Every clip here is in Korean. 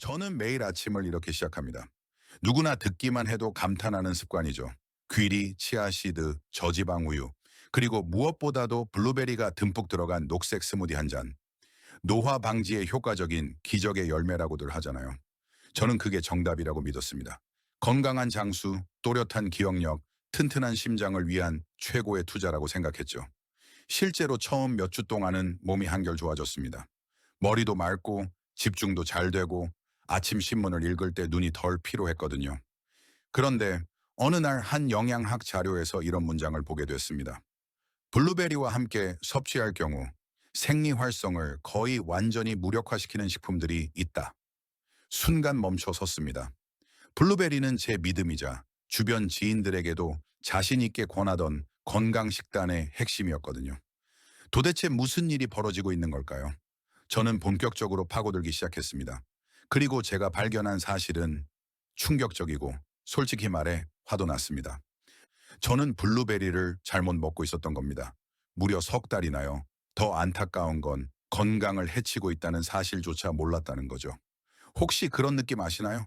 저는 매일 아침을 이렇게 시작합니다. 누구나 듣기만 해도 감탄하는 습관이죠. 귀리, 치아씨드, 저지방 우유, 그리고 무엇보다도 블루베리가 듬뿍 들어간 녹색 스무디 한 잔. 노화 방지에 효과적인 기적의 열매라고들 하잖아요. 저는 그게 정답이라고 믿었습니다. 건강한 장수, 또렷한 기억력, 튼튼한 심장을 위한 최고의 투자라고 생각했죠. 실제로 처음 몇 주 동안은 몸이 한결 좋아졌습니다. 머리도 맑고 집중도 잘 되고 아침 신문을 읽을 때 눈이 덜 피로했거든요. 그런데 어느 날 한 영양학 자료에서 이런 문장을 보게 됐습니다. 블루베리와 함께 섭취할 경우 생리 활성을 거의 완전히 무력화시키는 식품들이 있다. 순간 멈춰 섰습니다. 블루베리는 제 믿음이자 주변 지인들에게도 자신 있게 권하던 건강 식단의 핵심이었거든요. 도대체 무슨 일이 벌어지고 있는 걸까요? 저는 본격적으로 파고들기 시작했습니다. 그리고 제가 발견한 사실은 충격적이고 솔직히 말해 화도 났습니다. 저는 블루베리를 잘못 먹고 있었던 겁니다. 무려 석 달이나요. 더 안타까운 건 건강을 해치고 있다는 사실조차 몰랐다는 거죠. 혹시 그런 느낌 아시나요?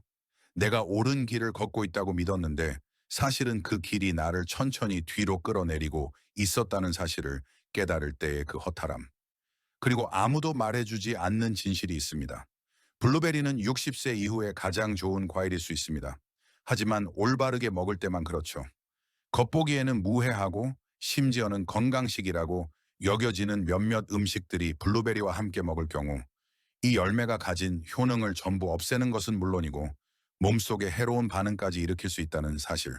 내가 옳은 길을 걷고 있다고 믿었는데 사실은 그 길이 나를 천천히 뒤로 끌어내리고 있었다는 사실을 깨달을 때의 그 허탈함. 그리고 아무도 말해주지 않는 진실이 있습니다. 블루베리는 60세 이후에 가장 좋은 과일일 수 있습니다. 하지만 올바르게 먹을 때만 그렇죠. 겉보기에는 무해하고 심지어는 건강식이라고 여겨지는 몇몇 음식들이 블루베리와 함께 먹을 경우 이 열매가 가진 효능을 전부 없애는 것은 물론이고 몸속에 해로운 반응까지 일으킬 수 있다는 사실.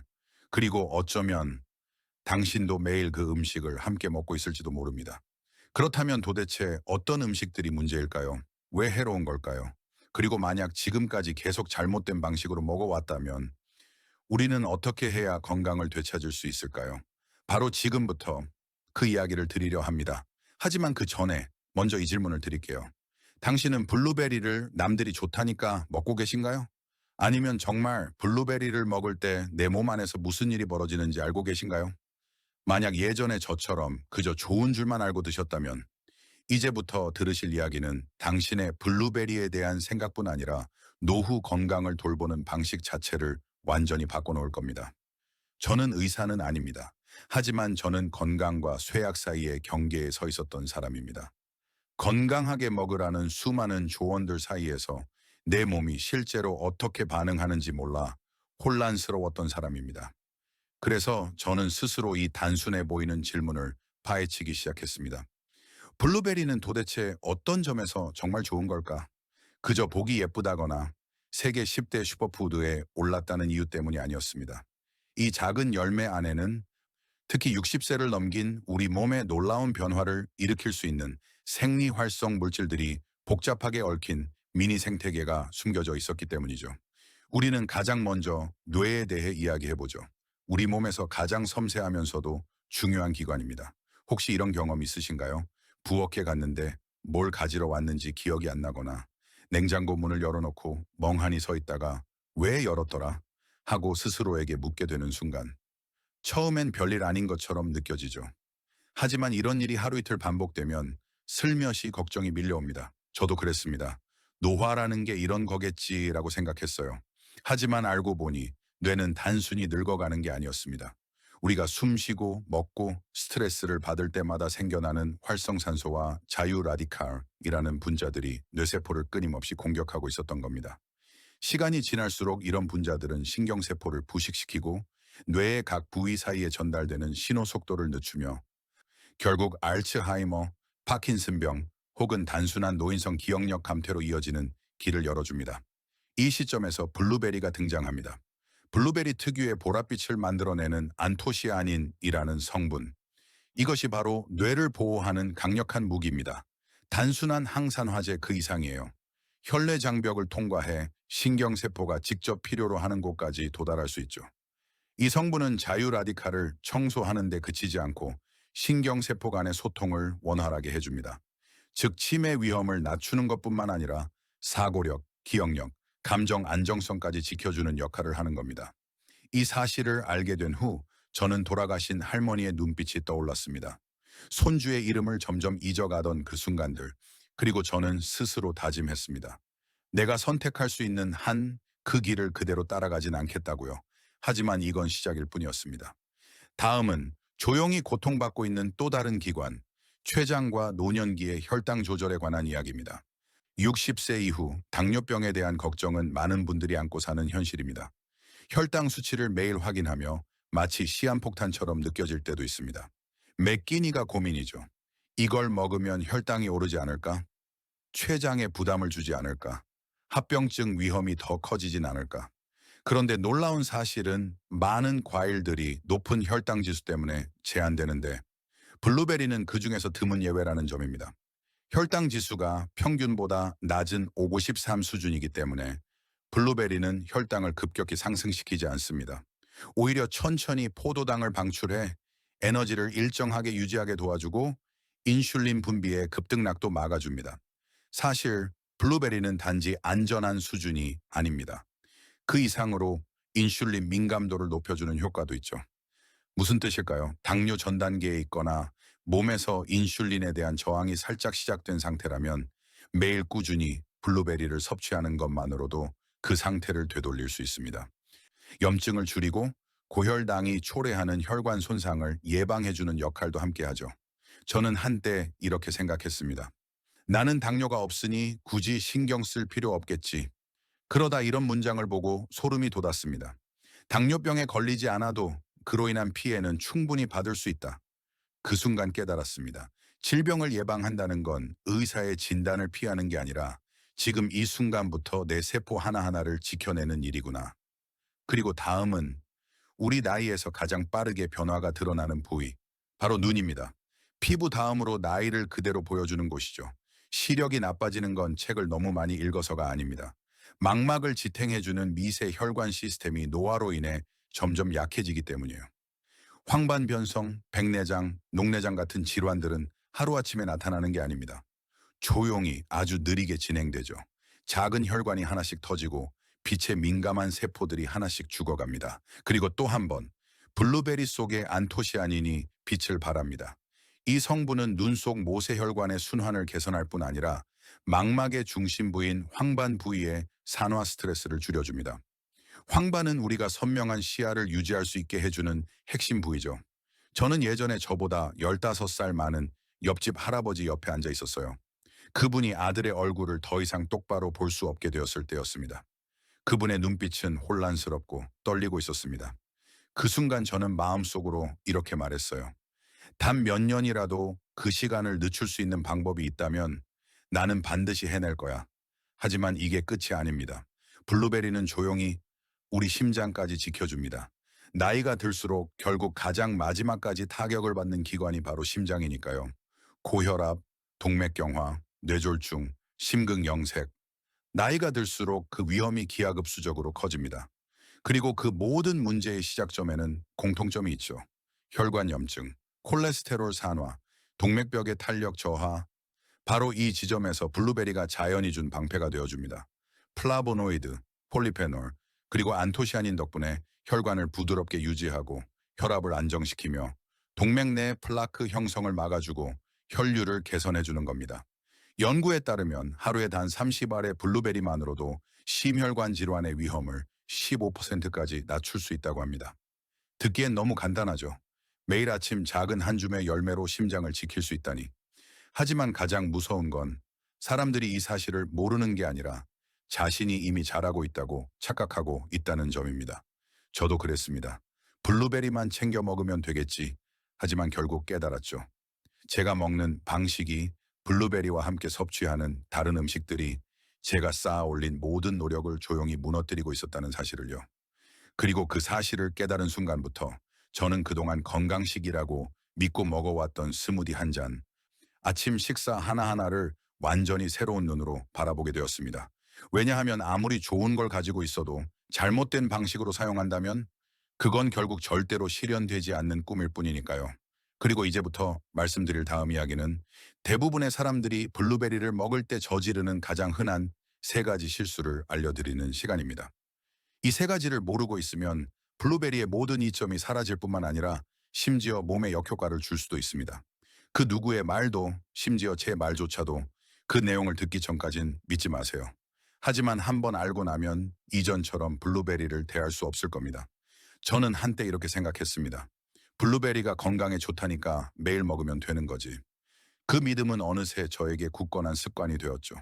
그리고 어쩌면 당신도 매일 그 음식을 함께 먹고 있을지도 모릅니다. 그렇다면 도대체 어떤 음식들이 문제일까요? 왜 해로운 걸까요? 그리고 만약 지금까지 계속 잘못된 방식으로 먹어왔다면 우리는 어떻게 해야 건강을 되찾을 수 있을까요? 바로 지금부터 그 이야기를 드리려 합니다. 하지만 그 전에 먼저 이 질문을 드릴게요. 당신은 블루베리를 남들이 좋다니까 먹고 계신가요? 아니면 정말 블루베리를 먹을 때 내 몸 안에서 무슨 일이 벌어지는지 알고 계신가요? 만약 예전에 저처럼 그저 좋은 줄만 알고 드셨다면 이제부터 들으실 이야기는 당신의 블루베리에 대한 생각뿐 아니라 노후 건강을 돌보는 방식 자체를 완전히 바꿔놓을 겁니다. 저는 의사는 아닙니다. 하지만 저는 건강과 쇠약 사이의 경계에 서 있었던 사람입니다. 건강하게 먹으라는 수많은 조언들 사이에서 내 몸이 실제로 어떻게 반응하는지 몰라 혼란스러웠던 사람입니다. 그래서 저는 스스로 이 단순해 보이는 질문을 파헤치기 시작했습니다. 블루베리는 도대체 어떤 점에서 정말 좋은 걸까? 그저 보기 예쁘다거나 세계 10대 슈퍼푸드에 올랐다는 이유 때문이 아니었습니다. 이 작은 열매 안에는 특히 60세를 넘긴 우리 몸의 놀라운 변화를 일으킬 수 있는 생리활성 물질들이 복잡하게 얽힌 미니 생태계가 숨겨져 있었기 때문이죠. 우리는 가장 먼저 뇌에 대해 이야기해보죠. 우리 몸에서 가장 섬세하면서도 중요한 기관입니다. 혹시 이런 경험 있으신가요? 부엌에 갔는데 뭘 가지러 왔는지 기억이 안 나거나 냉장고 문을 열어놓고 멍하니 서 있다가 왜 열었더라? 하고 스스로에게 묻게 되는 순간. 처음엔 별일 아닌 것처럼 느껴지죠. 하지만 이런 일이 하루 이틀 반복되면 슬며시 걱정이 밀려옵니다. 저도 그랬습니다. 노화라는 게 이런 거겠지라고 생각했어요. 하지만 알고 보니 뇌는 단순히 늙어가는 게 아니었습니다. 우리가 숨 쉬고 먹고 스트레스를 받을 때마다 생겨나는 활성산소와 자유라디칼이라는 분자들이 뇌세포를 끊임없이 공격하고 있었던 겁니다. 시간이 지날수록 이런 분자들은 신경세포를 부식시키고 뇌의 각 부위 사이에 전달되는 신호 속도를 늦추며 결국 알츠하이머, 파킨슨병 혹은 단순한 노인성 기억력 감퇴로 이어지는 길을 열어줍니다. 이 시점에서 블루베리가 등장합니다. 블루베리 특유의 보랏빛을 만들어내는 안토시아닌이라는 성분. 이것이 바로 뇌를 보호하는 강력한 무기입니다. 단순한 항산화제 그 이상이에요. 혈내 장벽을 통과해 신경세포가 직접 필요로 하는 곳까지 도달할 수 있죠. 이 성분은 자유라디칼을 청소하는 데 그치지 않고 신경세포 간의 소통을 원활하게 해줍니다. 즉 치매 위험을 낮추는 것뿐만 아니라 사고력, 기억력, 감정 안정성까지 지켜주는 역할을 하는 겁니다. 이 사실을 알게 된 후 저는 돌아가신 할머니의 눈빛이 떠올랐습니다. 손주의 이름을 점점 잊어가던 그 순간들, 그리고 저는 스스로 다짐했습니다. 내가 선택할 수 있는 한 그 길을 그대로 따라가진 않겠다고요. 하지만 이건 시작일 뿐이었습니다. 다음은 조용히 고통받고 있는 또 다른 기관, 췌장과 노년기의 혈당 조절에 관한 이야기입니다. 60세 이후 당뇨병에 대한 걱정은 많은 분들이 안고 사는 현실입니다. 혈당 수치를 매일 확인하며 마치 시한폭탄처럼 느껴질 때도 있습니다. 매 끼니가 고민이죠. 이걸 먹으면 혈당이 오르지 않을까? 췌장에 부담을 주지 않을까? 합병증 위험이 더 커지진 않을까? 그런데 놀라운 사실은 많은 과일들이 높은 혈당 지수 때문에 제한되는데 블루베리는 그 중에서 드문 예외라는 점입니다. 혈당 지수가 평균보다 낮은 553 수준이기 때문에 블루베리는 혈당을 급격히 상승시키지 않습니다. 오히려 천천히 포도당을 방출해 에너지를 일정하게 유지하게 도와주고 인슐린 분비의 급등락도 막아줍니다. 사실 블루베리는 단지 안전한 수준이 아닙니다. 그 이상으로 인슐린 민감도를 높여주는 효과도 있죠. 무슨 뜻일까요? 당뇨 전 단계에 있거나 몸에서 인슐린에 대한 저항이 살짝 시작된 상태라면 매일 꾸준히 블루베리를 섭취하는 것만으로도 그 상태를 되돌릴 수 있습니다. 염증을 줄이고 고혈당이 초래하는 혈관 손상을 예방해주는 역할도 함께하죠. 저는 한때 이렇게 생각했습니다. 나는 당뇨가 없으니 굳이 신경 쓸 필요 없겠지. 그러다 이런 문장을 보고 소름이 돋았습니다. 당뇨병에 걸리지 않아도 그로 인한 피해는 충분히 받을 수 있다. 그 순간 깨달았습니다. 질병을 예방한다는 건 의사의 진단을 피하는 게 아니라 지금 이 순간부터 내 세포 하나하나를 지켜내는 일이구나. 그리고 다음은 우리 나이에서 가장 빠르게 변화가 드러나는 부위, 바로 눈입니다. 피부 다음으로 나이를 그대로 보여주는 곳이죠. 시력이 나빠지는 건 책을 너무 많이 읽어서가 아닙니다. 망막을 지탱해주는 미세 혈관 시스템이 노화로 인해 점점 약해지기 때문이에요. 황반변성, 백내장, 녹내장 같은 질환들은 하루아침에 나타나는 게 아닙니다. 조용히 아주 느리게 진행되죠. 작은 혈관이 하나씩 터지고 빛에 민감한 세포들이 하나씩 죽어갑니다. 그리고 또 한 번, 블루베리 속의 안토시아닌이 빛을 발합니다. 이 성분은 눈 속 모세혈관의 순환을 개선할 뿐 아니라 망막의 중심부인 황반 부위의 산화 스트레스를 줄여줍니다. 황반은 우리가 선명한 시야를 유지할 수 있게 해주는 핵심 부위죠. 저는 예전에 저보다 15살 많은 옆집 할아버지 옆에 앉아 있었어요. 그분이 아들의 얼굴을 더 이상 똑바로 볼 수 없게 되었을 때였습니다. 그분의 눈빛은 혼란스럽고 떨리고 있었습니다. 그 순간 저는 마음속으로 이렇게 말했어요. 단 몇 년이라도 그 시간을 늦출 수 있는 방법이 있다면 나는 반드시 해낼 거야. 하지만 이게 끝이 아닙니다. 블루베리는 조용히 우리 심장까지 지켜줍니다. 나이가 들수록 결국 가장 마지막까지 타격을 받는 기관이 바로 심장이니까요. 고혈압, 동맥경화, 뇌졸중, 심근경색. 나이가 들수록 그 위험이 기하급수적으로 커집니다. 그리고 그 모든 문제의 시작점에는 공통점이 있죠. 혈관 염증, 콜레스테롤 산화, 동맥벽의 탄력 저하. 바로 이 지점에서 블루베리가 자연이 준 방패가 되어줍니다. 플라보노이드, 폴리페놀, 그리고 안토시아닌 덕분에 혈관을 부드럽게 유지하고 혈압을 안정시키며 동맥 내 플라크 형성을 막아주고 혈류를 개선해주는 겁니다. 연구에 따르면 하루에 단 30알의 블루베리만으로도 심혈관 질환의 위험을 15%까지 낮출 수 있다고 합니다. 듣기엔 너무 간단하죠. 매일 아침 작은 한 줌의 열매로 심장을 지킬 수 있다니. 하지만 가장 무서운 건 사람들이 이 사실을 모르는 게 아니라 자신이 이미 잘하고 있다고 착각하고 있다는 점입니다. 저도 그랬습니다. 블루베리만 챙겨 먹으면 되겠지. 하지만 결국 깨달았죠. 제가 먹는 방식이 블루베리와 함께 섭취하는 다른 음식들이 제가 쌓아 올린 모든 노력을 조용히 무너뜨리고 있었다는 사실을요. 그리고 그 사실을 깨달은 순간부터 저는 그동안 건강식이라고 믿고 먹어왔던 스무디 한 잔, 아침 식사 하나하나를 완전히 새로운 눈으로 바라보게 되었습니다. 왜냐하면 아무리 좋은 걸 가지고 있어도 잘못된 방식으로 사용한다면 그건 결국 절대로 실현되지 않는 꿈일 뿐이니까요. 그리고 이제부터 말씀드릴 다음 이야기는 대부분의 사람들이 블루베리를 먹을 때 저지르는 가장 흔한 세 가지 실수를 알려드리는 시간입니다. 이 세 가지를 모르고 있으면 블루베리의 모든 이점이 사라질 뿐만 아니라 심지어 몸에 역효과를 줄 수도 있습니다. 그 누구의 말도, 심지어 제 말조차도 그 내용을 듣기 전까진 믿지 마세요. 하지만 한번 알고 나면 이전처럼 블루베리를 대할 수 없을 겁니다. 저는 한때 이렇게 생각했습니다. 블루베리가 건강에 좋다니까 매일 먹으면 되는 거지. 그 믿음은 어느새 저에게 굳건한 습관이 되었죠.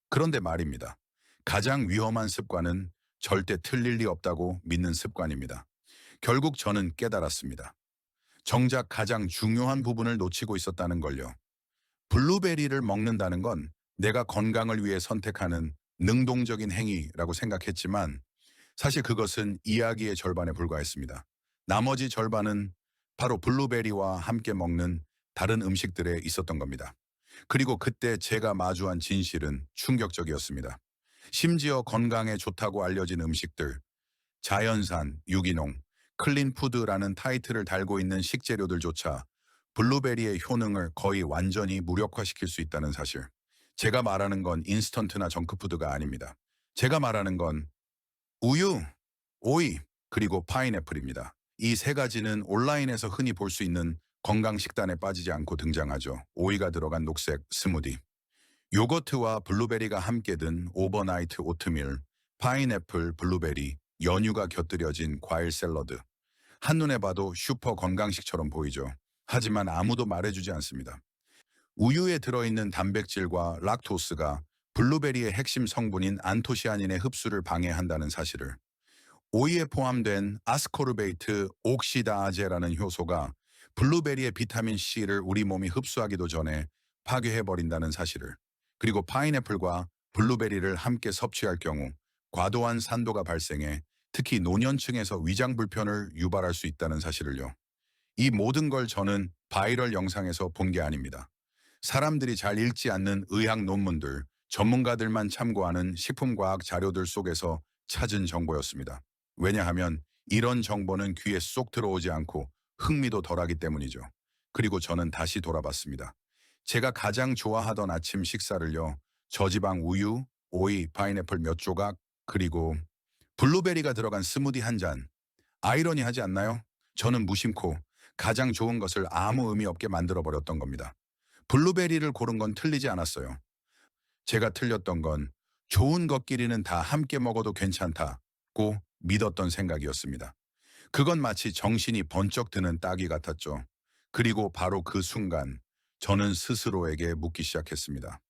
그런데 말입니다. 가장 위험한 습관은 절대 틀릴 리 없다고 믿는 습관입니다. 결국 저는 깨달았습니다. 정작 가장 중요한 부분을 놓치고 있었다는 걸요. 블루베리를 먹는다는 건 내가 건강을 위해 선택하는 능동적인 행위라고 생각했지만 사실 그것은 이야기의 절반에 불과했습니다. 나머지 절반은 바로 블루베리와 함께 먹는 다른 음식들에 있었던 겁니다. 그리고 그때 제가 마주한 진실은 충격적이었습니다. 심지어 건강에 좋다고 알려진 음식들, 자연산, 유기농, 클린푸드라는 타이틀을 달고 있는 식재료들조차 블루베리의 효능을 거의 완전히 무력화시킬 수 있다는 사실. 제가 말하는 건 인스턴트나 정크푸드가 아닙니다. 제가 말하는 건 우유, 오이, 그리고 파인애플입니다. 이 세 가지는 온라인에서 흔히 볼 수 있는 건강 식단에 빠지지 않고 등장하죠. 오이가 들어간 녹색 스무디, 요거트와 블루베리가 함께 든 오버나이트 오트밀, 파인애플, 블루베리, 연유가 곁들여진 과일 샐러드. 한눈에 봐도 슈퍼 건강식처럼 보이죠. 하지만 아무도 말해주지 않습니다. 우유에 들어있는 단백질과 락토스가 블루베리의 핵심 성분인 안토시아닌의 흡수를 방해한다는 사실을, 오이에 포함된 아스코르베이트 옥시다아제라는 효소가 블루베리의 비타민 C를 우리 몸이 흡수하기도 전에 파괴해버린다는 사실을, 그리고 파인애플과 블루베리를 함께 섭취할 경우 과도한 산도가 발생해 특히 노년층에서 위장 불편을 유발할 수 있다는 사실을요. 이 모든 걸 저는 바이럴 영상에서 본 게 아닙니다. 사람들이 잘 읽지 않는 의학 논문들, 전문가들만 참고하는 식품과학 자료들 속에서 찾은 정보였습니다. 왜냐하면 이런 정보는 귀에 쏙 들어오지 않고 흥미도 덜하기 때문이죠. 그리고 저는 다시 돌아봤습니다. 제가 가장 좋아하던 아침 식사를요. 저지방 우유, 오이, 파인애플 몇 조각, 그리고 블루베리가 들어간 스무디 한 잔. 아이러니하지 않나요? 저는 무심코 가장 좋은 것을 아무 의미 없게 만들어버렸던 겁니다. 블루베리를 고른 건 틀리지 않았어요. 제가 틀렸던 건 좋은 것끼리는 다 함께 먹어도 괜찮다고 믿었던 생각이었습니다. 그건 마치 정신이 번쩍 드는 따기 같았죠. 그리고 바로 그 순간 저는 스스로에게 묻기 시작했습니다.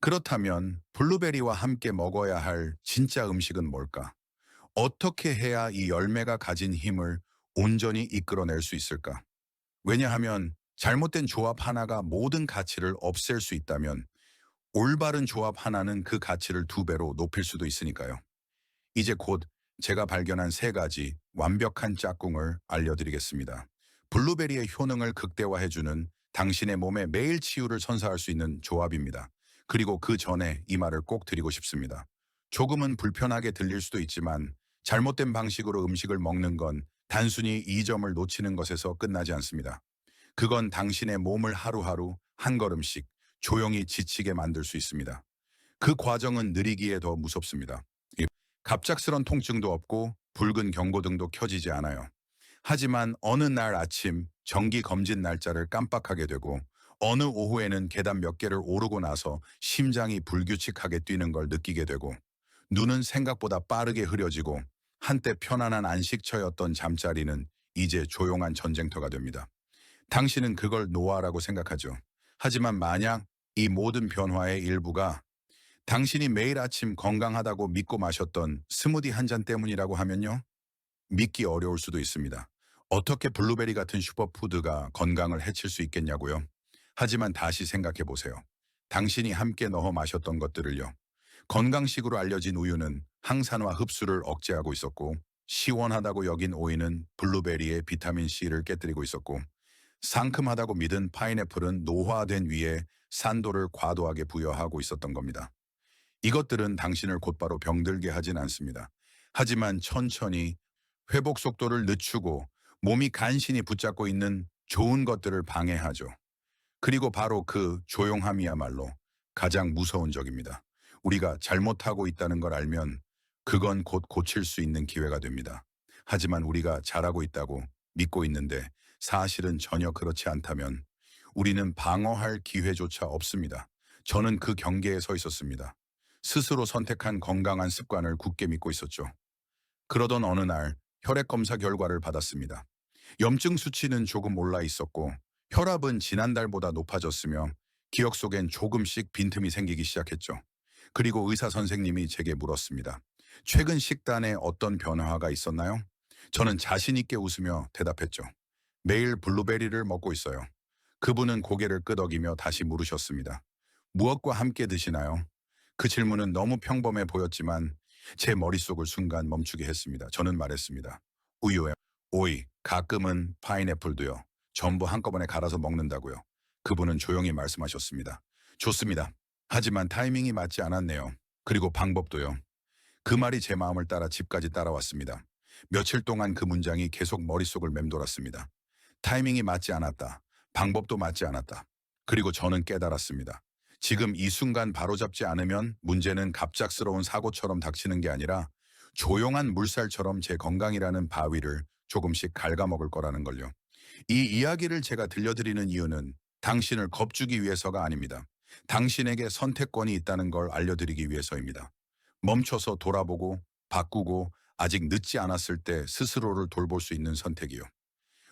그렇다면 블루베리와 함께 먹어야 할 진짜 음식은 뭘까? 어떻게 해야 이 열매가 가진 힘을 온전히 이끌어낼 수 있을까? 왜냐하면 잘못된 조합 하나가 모든 가치를 없앨 수 있다면 올바른 조합 하나는 그 가치를 2배로 높일 수도 있으니까요. 이제 곧 제가 발견한 3가지 완벽한 짝꿍을 알려드리겠습니다. 블루베리의 효능을 극대화해주는 당신의 몸에 매일 치유를 선사할 수 있는 조합입니다. 그리고 그 전에 이 말을 꼭 드리고 싶습니다. 조금은 불편하게 들릴 수도 있지만 잘못된 방식으로 음식을 먹는 건 단순히 이 점을 놓치는 것에서 끝나지 않습니다. 그건 당신의 몸을 하루하루 한 걸음씩 조용히 지치게 만들 수 있습니다. 그 과정은 느리기에 더 무섭습니다. 갑작스런 통증도 없고 붉은 경고등도 켜지지 않아요. 하지만 어느 날 아침 정기 검진 날짜를 깜빡하게 되고 어느 오후에는 계단 몇 개를 오르고 나서 심장이 불규칙하게 뛰는 걸 느끼게 되고 눈은 생각보다 빠르게 흐려지고 한때 편안한 안식처였던 잠자리는 이제 조용한 전쟁터가 됩니다. 당신은 그걸 노화라고 생각하죠. 하지만 만약 이 모든 변화의 일부가 당신이 매일 아침 건강하다고 믿고 마셨던 스무디 한 잔 때문이라고 하면요. 믿기 어려울 수도 있습니다. 어떻게 블루베리 같은 슈퍼푸드가 건강을 해칠 수 있겠냐고요. 하지만 다시 생각해 보세요. 당신이 함께 넣어 마셨던 것들을요. 건강식으로 알려진 우유는 항산화 흡수를 억제하고 있었고 시원하다고 여긴 오이는 블루베리의 비타민 C를 깨뜨리고 있었고 상큼하다고 믿은 파인애플은 노화된 위에 산도를 과도하게 부여하고 있었던 겁니다. 이것들은 당신을 곧바로 병들게 하진 않습니다. 하지만 천천히 회복 속도를 늦추고 몸이 간신히 붙잡고 있는 좋은 것들을 방해하죠. 그리고 바로 그 조용함이야말로 가장 무서운 적입니다. 우리가 잘못하고 있다는 걸 알면 그건 곧 고칠 수 있는 기회가 됩니다. 하지만 우리가 잘하고 있다고 믿고 있는데 사실은 전혀 그렇지 않다면 우리는 방어할 기회조차 없습니다. 저는 그 경계에 서 있었습니다. 스스로 선택한 건강한 습관을 굳게 믿고 있었죠. 그러던 어느 날 혈액 검사 결과를 받았습니다. 염증 수치는 조금 올라 있었고 혈압은 지난달보다 높아졌으며 기억 속엔 조금씩 빈틈이 생기기 시작했죠. 그리고 의사 선생님이 제게 물었습니다. 최근 식단에 어떤 변화가 있었나요? 저는 자신 있게 웃으며 대답했죠. 매일 블루베리를 먹고 있어요. 그분은 고개를 끄덕이며 다시 물으셨습니다. 무엇과 함께 드시나요? 그 질문은 너무 평범해 보였지만 제 머릿속을 순간 멈추게 했습니다. 저는 말했습니다. 우유에 오이, 가끔은 파인애플도요. 전부 한꺼번에 갈아서 먹는다고요. 그분은 조용히 말씀하셨습니다. 좋습니다. 하지만 타이밍이 맞지 않았네요. 그리고 방법도요. 그 말이 제 마음을 따라 집까지 따라왔습니다. 며칠 동안 그 문장이 계속 머릿속을 맴돌았습니다. 타이밍이 맞지 않았다. 방법도 맞지 않았다. 그리고 저는 깨달았습니다. 지금 이 순간 바로잡지 않으면 문제는 갑작스러운 사고처럼 닥치는 게 아니라 조용한 물살처럼 제 건강이라는 바위를 조금씩 갉아먹을 거라는 걸요. 이 이야기를 제가 들려드리는 이유는 당신을 겁주기 위해서가 아닙니다. 당신에게 선택권이 있다는 걸 알려드리기 위해서입니다. 멈춰서 돌아보고 바꾸고 아직 늦지 않았을 때 스스로를 돌볼 수 있는 선택이요.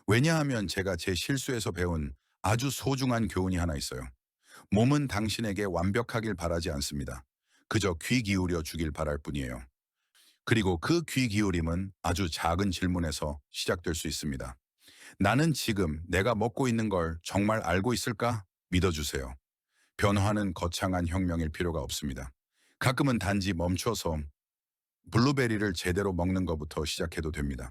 왜냐하면 제가 제 실수에서 배운 아주 소중한 교훈이 하나 있어요. 몸은 당신에게 완벽하길 바라지 않습니다. 그저 귀 기울여 주길 바랄 뿐이에요. 그리고 그 귀 기울임은 아주 작은 질문에서 시작될 수 있습니다. 나는 지금 내가 먹고 있는 걸 정말 알고 있을까? 믿어주세요. 변화는 거창한 혁명일 필요가 없습니다. 가끔은 단지 멈춰서 블루베리를 제대로 먹는 것부터 시작해도 됩니다.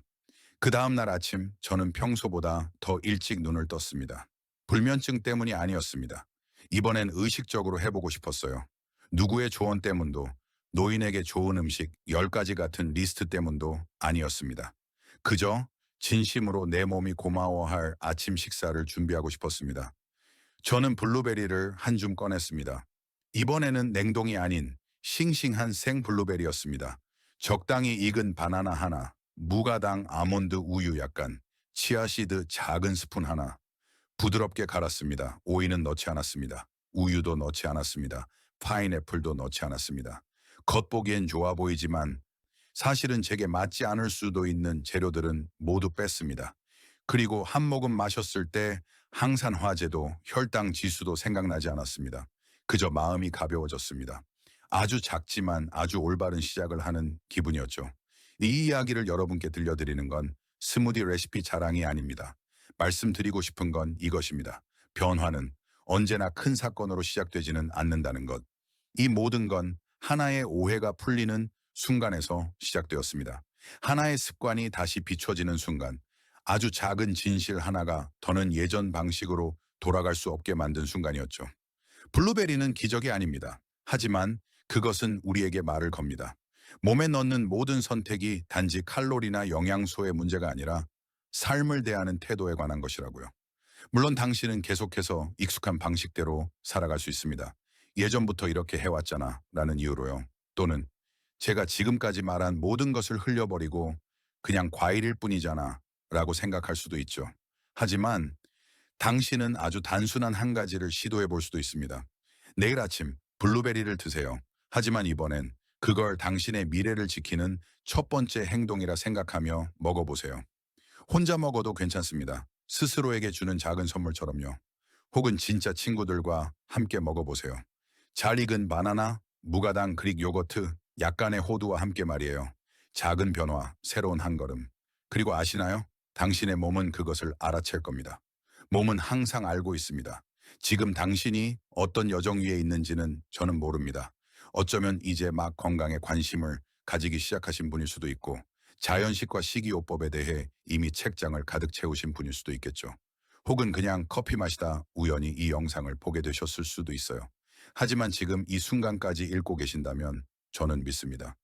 그 다음날 아침 저는 평소보다 더 일찍 눈을 떴습니다. 불면증 때문이 아니었습니다. 이번엔 의식적으로 해보고 싶었어요. 누구의 조언 때문도 노인에게 좋은 음식 10가지 같은 리스트 때문도 아니었습니다. 그저 진심으로 내 몸이 고마워할 아침 식사를 준비하고 싶었습니다. 저는 블루베리를 한 줌 꺼냈습니다. 이번에는 냉동이 아닌 싱싱한 생 블루베리였습니다. 적당히 익은 바나나 하나, 무가당 아몬드 우유 약간, 치아씨드 작은 스푼 하나, 부드럽게 갈았습니다. 오이는 넣지 않았습니다. 우유도 넣지 않았습니다. 파인애플도 넣지 않았습니다. 겉보기엔 좋아 보이지만 사실은 제게 맞지 않을 수도 있는 재료들은 모두 뺐습니다. 그리고 한 모금 마셨을 때 항산 화제도 혈당 지수도 생각나지 않았습니다. 그저 마음이 가벼워졌습니다. 아주 작지만 아주 올바른 시작을 하는 기분이었죠. 이 이야기를 여러분께 들려드리는 건 스무디 레시피 자랑이 아닙니다. 말씀드리고 싶은 건 이것입니다. 변화는 언제나 큰 사건으로 시작되지는 않는다는 것. 이 모든 건 하나의 오해가 풀리는 순간에서 시작되었습니다. 하나의 습관이 다시 비춰지는 순간, 아주 작은 진실 하나가 더는 예전 방식으로 돌아갈 수 없게 만든 순간이었죠. 블루베리는 기적이 아닙니다. 하지만 그것은 우리에게 말을 겁니다. 몸에 넣는 모든 선택이 단지 칼로리나 영양소의 문제가 아니라 삶을 대하는 태도에 관한 것이라고요. 물론 당신은 계속해서 익숙한 방식대로 살아갈 수 있습니다. 예전부터 이렇게 해왔잖아 라는 이유로요. 또는 제가 지금까지 말한 모든 것을 흘려버리고 그냥 과일일 뿐이잖아 라고 생각할 수도 있죠. 하지만 당신은 아주 단순한 한 가지를 시도해 볼 수도 있습니다. 내일 아침 블루베리를 드세요. 하지만 이번엔 그걸 당신의 미래를 지키는 첫 번째 행동이라 생각하며 먹어보세요. 혼자 먹어도 괜찮습니다. 스스로에게 주는 작은 선물처럼요. 혹은 진짜 친구들과 함께 먹어보세요. 잘 익은 바나나, 무가당 그릭 요거트, 약간의 호두와 함께 말이에요. 작은 변화, 새로운 한 걸음. 그리고 아시나요? 당신의 몸은 그것을 알아챌 겁니다. 몸은 항상 알고 있습니다. 지금 당신이 어떤 여정 위에 있는지는 저는 모릅니다. 어쩌면 이제 막 건강에 관심을 가지기 시작하신 분일 수도 있고 자연식과 식이요법에 대해 이미 책장을 가득 채우신 분일 수도 있겠죠. 혹은 그냥 커피 마시다 우연히 이 영상을 보게 되셨을 수도 있어요. 하지만 지금 이 순간까지 읽고 계신다면 저는 믿습니다.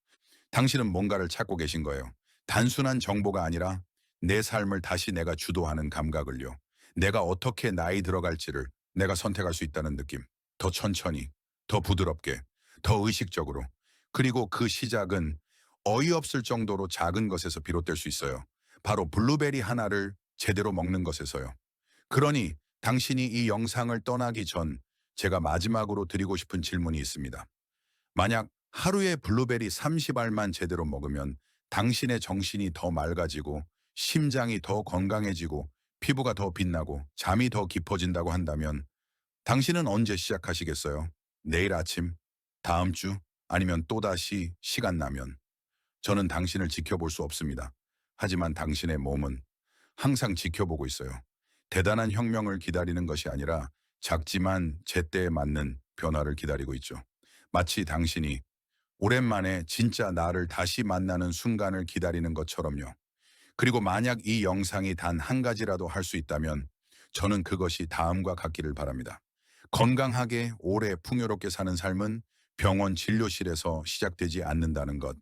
당신은 뭔가를 찾고 계신 거예요. 단순한 정보가 아니라 내 삶을 다시 내가 주도하는 감각을요. 내가 어떻게 나이 들어갈지를 내가 선택할 수 있다는 느낌. 더 천천히, 더 부드럽게, 더 의식적으로. 그리고 그 시작은 어이없을 정도로 작은 것에서 비롯될 수 있어요. 바로 블루베리 하나를 제대로 먹는 것에서요. 그러니 당신이 이 영상을 떠나기 전 제가 마지막으로 드리고 싶은 질문이 있습니다. 만약 하루에 블루베리 30알만 제대로 먹으면 당신의 정신이 더 맑아지고 심장이 더 건강해지고 피부가 더 빛나고 잠이 더 깊어진다고 한다면 당신은 언제 시작하시겠어요? 내일 아침, 다음 주, 아니면 또다시 시간 나면? 저는 당신을 지켜볼 수 없습니다. 하지만 당신의 몸은 항상 지켜보고 있어요. 대단한 혁명을 기다리는 것이 아니라 작지만 제때에 맞는 변화를 기다리고 있죠. 마치 당신이 오랜만에 진짜 나를 다시 만나는 순간을 기다리는 것처럼요. 그리고 만약 이 영상이 단 한 가지라도 할 수 있다면 저는 그것이 다음과 같기를 바랍니다. 건강하게 오래 풍요롭게 사는 삶은 병원 진료실에서 시작되지 않는다는 것.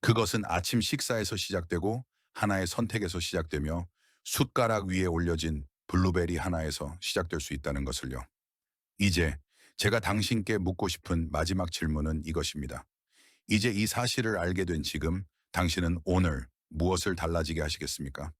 그것은 아침 식사에서 시작되고 하나의 선택에서 시작되며 숟가락 위에 올려진 블루베리 하나에서 시작될 수 있다는 것을요. 이제 제가 당신께 묻고 싶은 마지막 질문은 이것입니다. 이제 이 사실을 알게 된 지금 당신은 오늘 무엇을 달라지게 하시겠습니까?